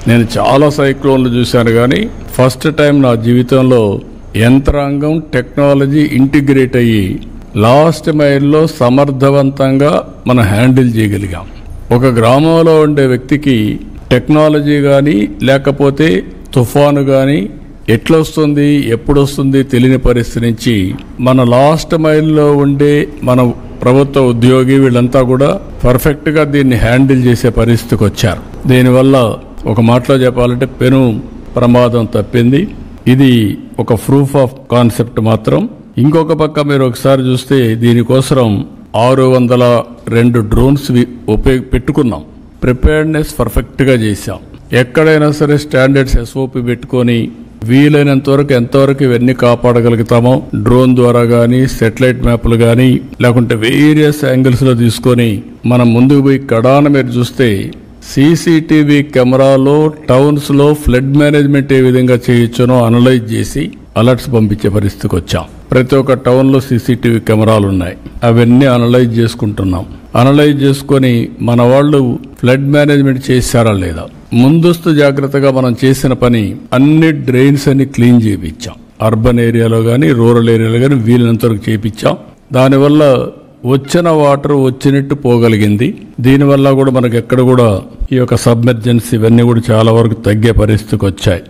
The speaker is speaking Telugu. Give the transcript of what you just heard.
నేను చాలా సైక్లోన్లు చూశాను, కానీ ఫస్ట్ టైం నా జీవితంలో యంత్రాంగం టెక్నాలజీ ఇంటిగ్రేట్ అయ్యి లాస్ట్ మైల్లో సమర్థవంతంగా మనం హ్యాండిల్ చేయగలిగాం. ఒక గ్రామంలో ఉండే వ్యక్తికి టెక్నాలజీ కానీ లేకపోతే తుఫాను కానీ ఎట్లొస్తుంది ఎప్పుడు వస్తుంది తెలియని పరిస్థితి నుంచి మన లాస్ట్ మైల్లో ఉండే మన ప్రభుత్వ ఉద్యోగి వీళ్ళంతా కూడా పర్ఫెక్ట్గా దీన్ని హ్యాండిల్ చేసే పరిస్థితికి వచ్చారు. దీనివల్ల ఒక మాటలో చెప్పాలంటే పెను ప్రమాదం తప్పింది. ఇది ఒక ప్రూఫ్ ఆఫ్ కాన్సెప్ట్ మాత్రం. ఇంకొక పక్క మీరు ఒకసారి చూస్తే దీనికోసం 602 డ్రోన్స్ పెట్టుకున్నాం. ప్రిపేర్డ్నెస్ పర్ఫెక్ట్గా చేశాం. ఎక్కడైనా సరే స్టాండర్డ్స్ SOP పెట్టుకొని వీలైనంత వరకు ఎంతవరకు ఇవన్నీ కాపాడగలుగుతామో డ్రోన్ ద్వారా కానీ సెటిలైట్ మ్యాప్లు కానీ లేకుంటే వేరియస్ యాంగిల్స్లో తీసుకొని మనం ముందుకు పోయి కడాన మీరు చూస్తే CCTV కెమెరాలో టౌన్స్లో ఫ్లడ్ మేనేజ్మెంట్ ఏ విధంగా చేయొచ్చునో అనలైజ్ చేసి అలర్ట్స్ పంపించే పరిస్థితికి వచ్చాం. ప్రతి ఒక్క టౌన్లో CCTV కెమెరాలు ఉన్నాయి. అవన్నీ అనలైజ్ చేసుకుంటున్నాం. అనలైజ్ చేసుకొని మన వాళ్ళు ఫ్లడ్ మేనేజ్మెంట్ చేశారా లేదా, ముందస్తు జాగ్రత్తగా మనం చేసిన పని అన్ని డ్రైన్స్ అన్ని క్లీన్ చేయించాం. అర్బన్ ఏరియాలో కానీ రూరల్ ఏరియాలో కానీ వీలైనంత వరకు చేయించాం. దానివల్ల వచ్చిన వాటర్ వచ్చినట్టు పోగలిగింది. దీనివల్ల కూడా మనకు ఎక్కడ కూడా ఈ యొక్క సబ్మెర్జెన్స్ ఇవన్నీ కూడా చాలా వరకు తగ్గే పరిస్థితికి వచ్చాయి.